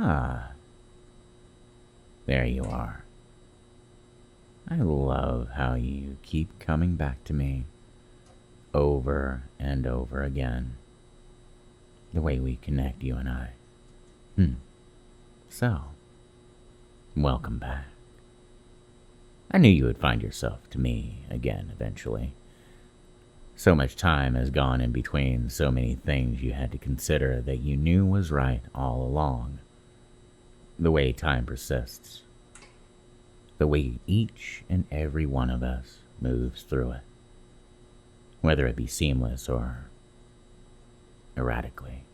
Ah, there you are. I love how you keep coming back to me over and over again. The way we connect, you and I. So, welcome back. I knew you would find yourself to me again eventually. So much time has gone in between, so many things you had to consider that you knew was right all along. The way time persists. The way each and every one of us moves through it. Whether it be seamless or erratically.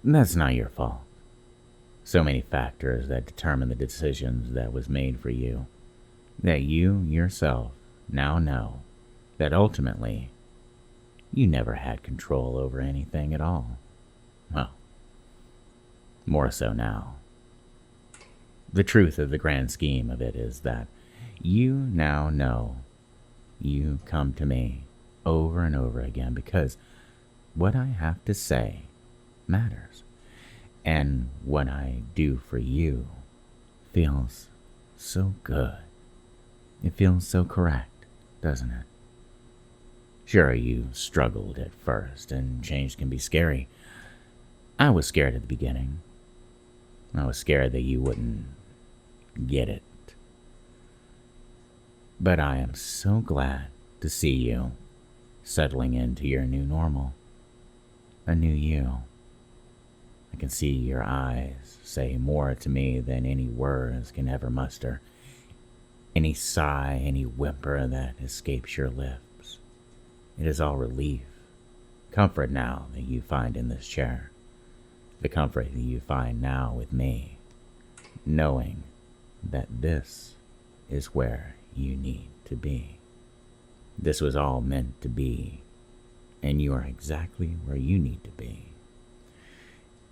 That's not your fault. So many factors that determine the decisions that was made for you, that you yourself now know that ultimately you never had control over anything at all. Well, more so now. The truth of the grand scheme of it is that you now know you come to me over and over again because what I have to say matters. And what I do for you feels so good. It feels so correct, doesn't it? Sure, you struggled at first, and change can be scary. I was scared at the beginning. I was scared that you wouldn't get it. But I am so glad to see you settling into your new normal. A new you. I can see your eyes say more to me than any words can ever muster. Any sigh, any whimper that escapes your lips. It is all relief. Comfort now that you find in this chair. The comfort that you find now with me. Knowing that this is where you need to be. This was all meant to be. And you are exactly where you need to be.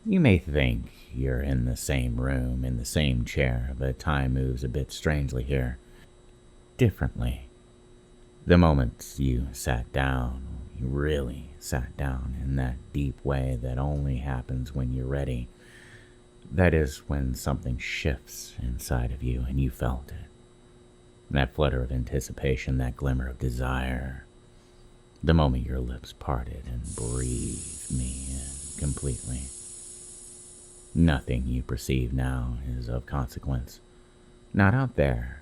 You may think you're in the same room, in the same chair, but time moves a bit strangely here. Differently. The moment you sat down, you really sat down in that deep way that only happens when you're ready. That is when something shifts inside of you and you felt it. That flutter of anticipation, that glimmer of desire. The moment your lips parted and breathed me in completely. Nothing you perceive now is of consequence. Not out there.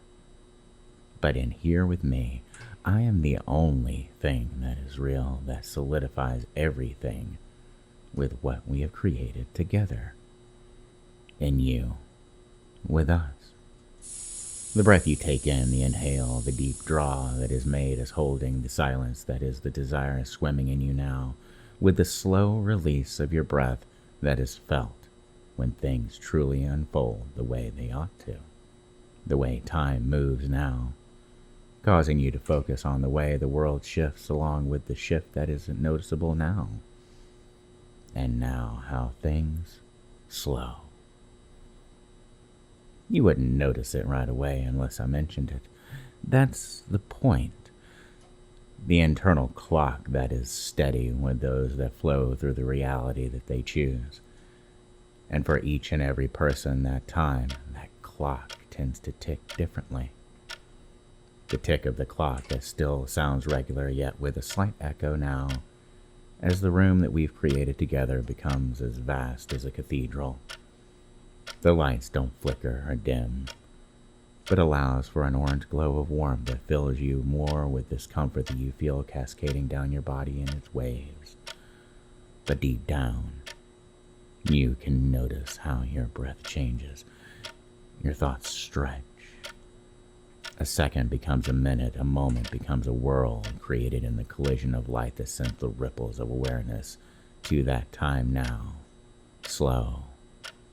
But in here with me, I am the only thing that is real, that solidifies everything with what we have created together. And you, with us. The breath you take in, the inhale, the deep draw that is made as holding the silence that is the desire swimming in you now, with the slow release of your breath that is felt when things truly unfold the way they ought to. The way time moves now, causing you to focus on the way the world shifts along with the shift that isn't noticeable now. And now how things slow. You wouldn't notice it right away unless I mentioned it. That's the point. The internal clock that is steady with those that flow through the reality that they choose. And for each and every person, that time, that clock tends to tick differently. The tick of the clock that still sounds regular, yet with a slight echo now, as the room that we've created together becomes as vast as a cathedral. The lights don't flicker or dim, but allows for an orange glow of warmth that fills you more with this comfort that you feel cascading down your body in its waves. But deep down, you can notice how your breath changes. Your thoughts stretch. A second becomes a minute, a moment becomes a world created in the collision of light that sends the ripples of awareness to that time now. Slow,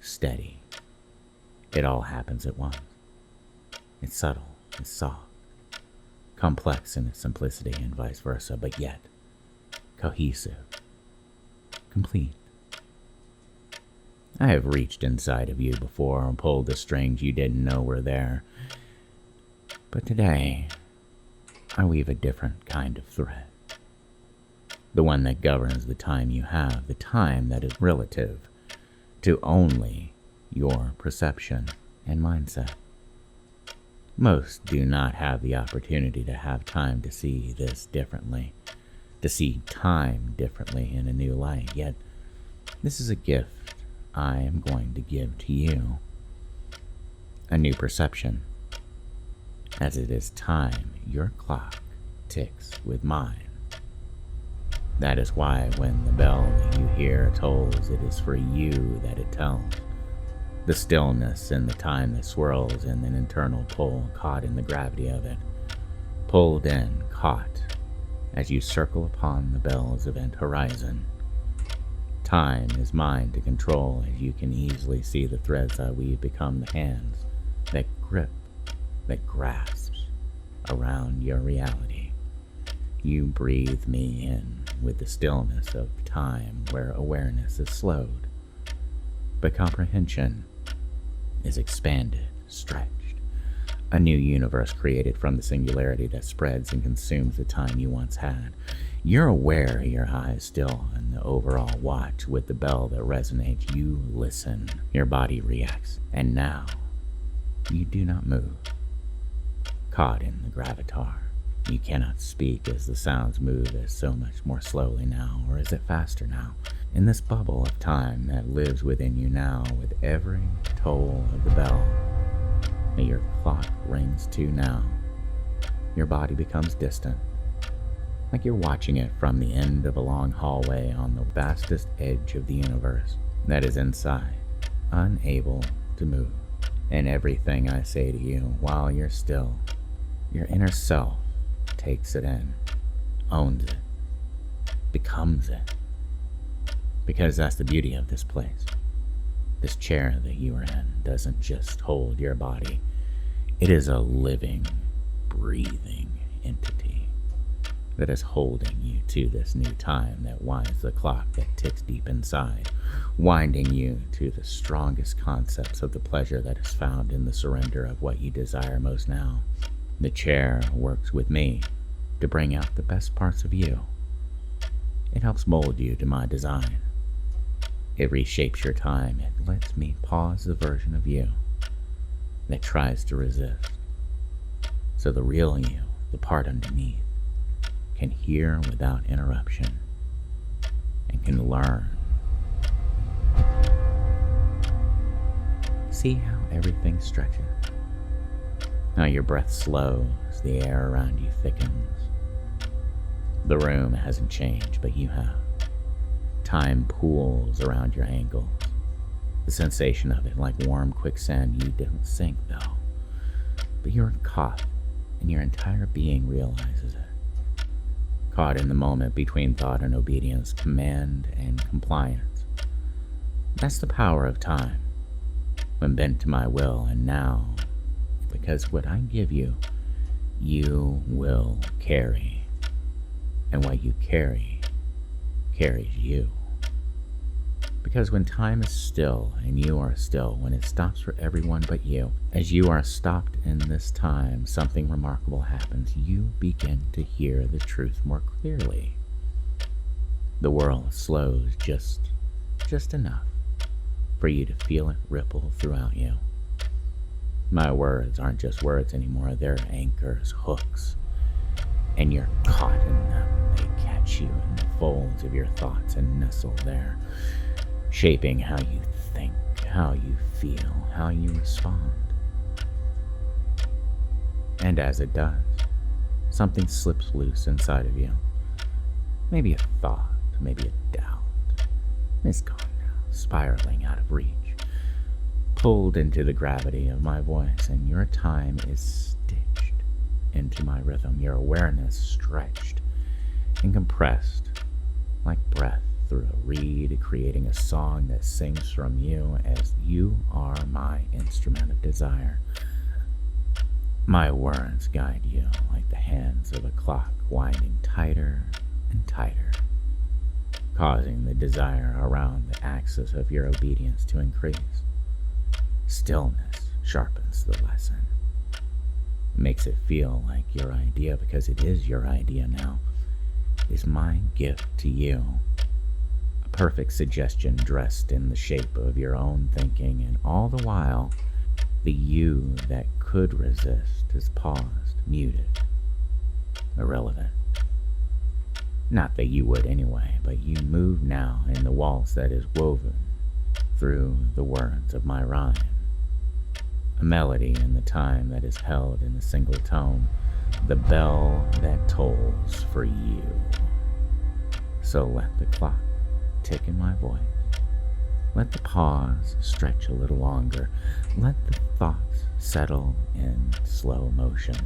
steady. It all happens at once. It's subtle, it's soft, complex in its simplicity and vice versa, but yet cohesive, complete. I have reached inside of you before and pulled the strings you didn't know were there. But today, I weave a different kind of thread. The one that governs the time you have, the time that is relative, to only your perception and mindset. Most do not have the opportunity to have time to see this differently, to see time differently in a new light, yet this is a gift I am going to give to you. A new perception. As it is time, your clock ticks with mine. That is why when the bell that you hear tolls, it is for you that it tells. The stillness and the time that swirls in an internal pull, caught in the gravity of it. Pulled in, caught, as you circle upon the bell's event horizon. Time is mine to control, as you can easily see the threads I weave become the hands that grip, that grasps around your reality. You breathe me in with the stillness of time where awareness is slowed, but comprehension is expanded, stretched. A new universe created from the singularity that spreads and consumes the time you once had. You're aware, your eyes still in the overall watch with the bell that resonates. You listen, your body reacts, and now you do not move. Caught in the gravatar, you cannot speak as the sounds move as so much more slowly now, or is it faster now? In this bubble of time that lives within you now, with every toll of the bell that your clock rings to now, your body becomes distant, like you're watching it from the end of a long hallway on the vastest edge of the universe that is inside, unable to move. And everything I say to you while you're still, your inner self takes it in, owns it, becomes it. Because that's the beauty of this place. This chair that you are in doesn't just hold your body. It is a living, breathing entity that is holding you to this new time that winds the clock that ticks deep inside, winding you to the strongest concepts of the pleasure that is found in the surrender of what you desire most now. The chair works with me to bring out the best parts of you. It helps mold you to my design. It reshapes your time. It lets me pause the version of you that tries to resist, so the real you, the part underneath, can hear without interruption and can learn. See how everything stretches, how your breath slows, the air around you thickens. The room hasn't changed, but you have. Time pools around your ankles. The sensation of it, like warm quicksand, you didn't sink though, but you're caught, and your entire being realizes it. Caught in the moment between thought and obedience, command and compliance. That's the power of time, when bent to my will. And now, because what I give you, you will carry, and what you carry carries you. Because when time is still and you are still, when it stops for everyone but you, as you are stopped in this time, something remarkable happens. You begin to hear the truth more clearly. The world slows just enough for you to feel it ripple throughout you. My words aren't just words anymore. They're anchors, hooks, and you're caught in them. They catch you in the folds of your thoughts and nestle there, shaping how you think, how you feel, how you respond. And as it does, something slips loose inside of you. Maybe a thought, maybe a doubt. It's gone now, spiraling out of reach, pulled into the gravity of my voice, and your time is stitched into my rhythm, your awareness stretched and compressed like breath through a reed, creating a song that sings from you as you are my instrument of desire. My words guide you like the hands of a clock, winding tighter and tighter, causing the desire around the axis of your obedience to increase. Stillness sharpens the lesson. It makes it feel like your idea, because it is your idea now, is my gift to you. A a perfect suggestion dressed in the shape of your own thinking, and all the while, the you that could resist is paused, muted, irrelevant. Not that you would anyway, but you move now in the waltz that is woven through the words of my rhyme. A melody in the time that is held in a single tone, the bell that tolls for you. So let the clock tick in my voice. Let the pause stretch a little longer. Let the thoughts settle in slow motion,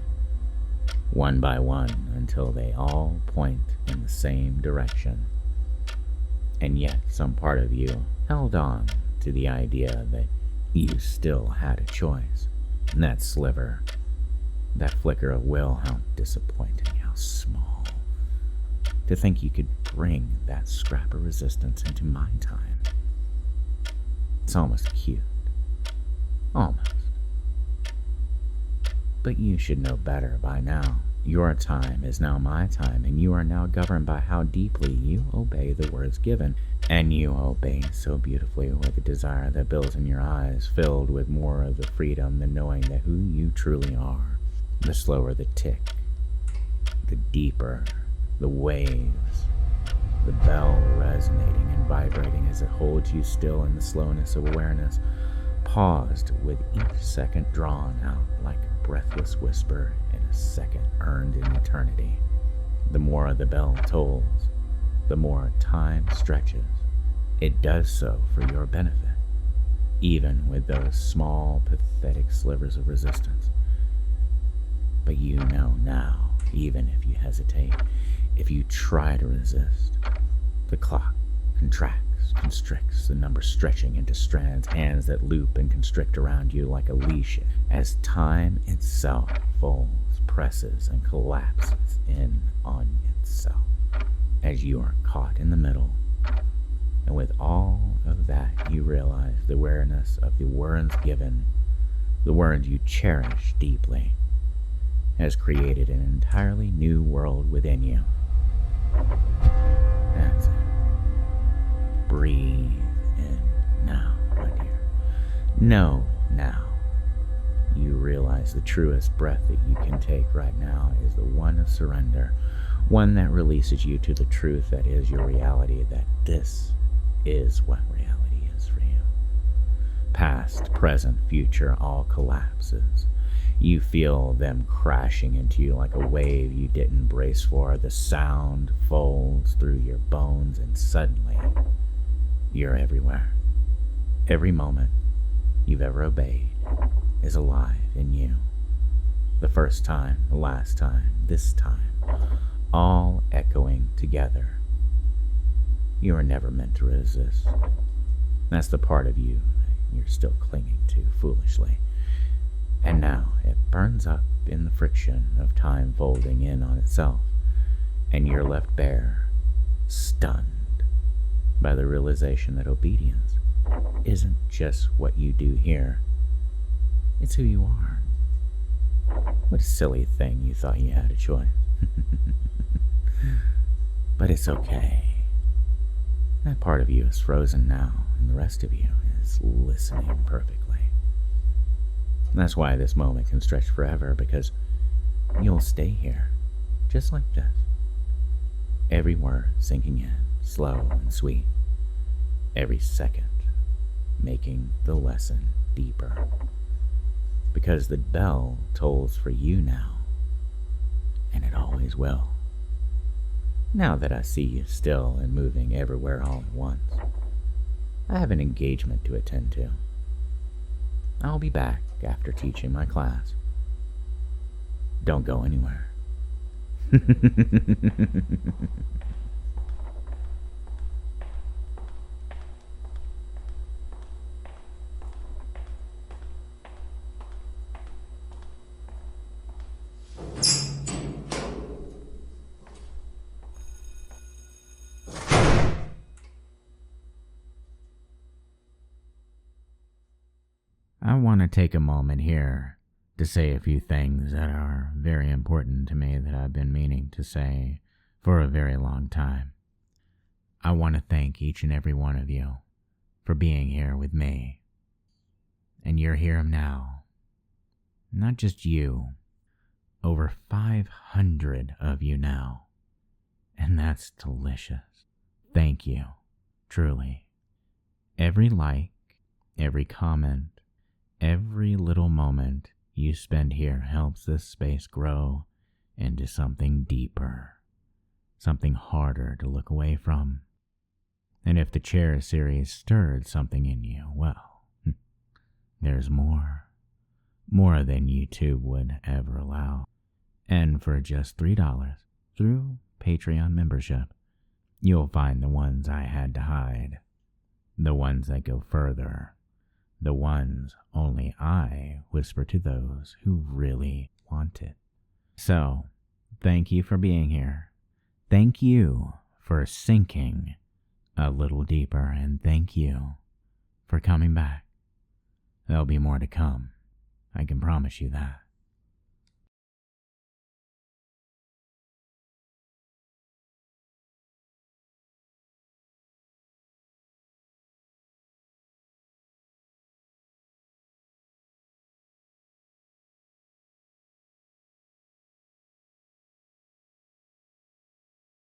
one by one, until they all point in the same direction. And yet some part of you held on to the idea that you still had a choice. And that sliver, that flicker of will, how disappointing, how small. To think you could bring that scrap of resistance into my time. It's almost cute. Almost. But you should know better by now. Your time is now my time, and you are now governed by how deeply you obey the words given. And you obey so beautifully with a desire that builds in your eyes, filled with more of the freedom than knowing that who you truly are. The slower the tick, the deeper the waves, the bell resonating and vibrating as it holds you still in the slowness of awareness, paused with each second drawn out like a breathless whisper in a second earned in eternity. The more the bell tolls, the more time stretches. It does so for your benefit, even with those small, pathetic slivers of resistance. But you know now, even if you hesitate, if you try to resist, the clock contracts, constricts, the number stretching into strands, hands that loop and constrict around you like a leash, as time itself folds, presses, and collapses in on itself, as you are caught in the middle. And with all of that, you realize the awareness of the words given, the words you cherish deeply, has created an entirely new world within you. That's it. Breathe in now, my dear. Know now. You realize the truest breath that you can take right now is the one of surrender, one that releases you to the truth that is your reality, that this is what reality is for you. Past, present, future all collapses. You feel them crashing into you like a wave you didn't brace for. The sound folds through your bones, and suddenly you're everywhere. Every moment you've ever obeyed is alive in you. The first time, the last time, this time, all echoing together. You are never meant to resist. That's the part of you that you're still clinging to foolishly. And now it burns up in the friction of time folding in on itself, and you're left bare, stunned by the realization that obedience isn't just what you do here, it's who you are. What a silly thing you thought you had a choice. But it's okay. That part of you is frozen now, and the rest of you is listening perfectly. That's why this moment can stretch forever, because you'll stay here, just like this. Every word sinking in, slow and sweet. Every second making the lesson deeper. Because the bell tolls for you now, and it always will. Now that I see you still and moving everywhere all at once, I have an engagement to attend to. I'll be back after teaching my class. Don't go anywhere. I want to take a moment here to say a few things that are very important to me that I've been meaning to say for a very long time. I want to thank each and every one of you for being here with me. And you're here now. Not just you, over 500 of you now. And that's delicious. Thank you, truly. Every like, every comment, every little moment you spend here helps this space grow into something deeper, something harder to look away from. And if the chair series stirred something in you, well, there's more than YouTube would ever allow. And for just $3 through Patreon membership, you'll find the ones I had to hide, the ones that go further, the ones only I whisper to those who really want it. So, thank you for being here. Thank you for sinking a little deeper, and thank you for coming back. There'll be more to come. I can promise you that.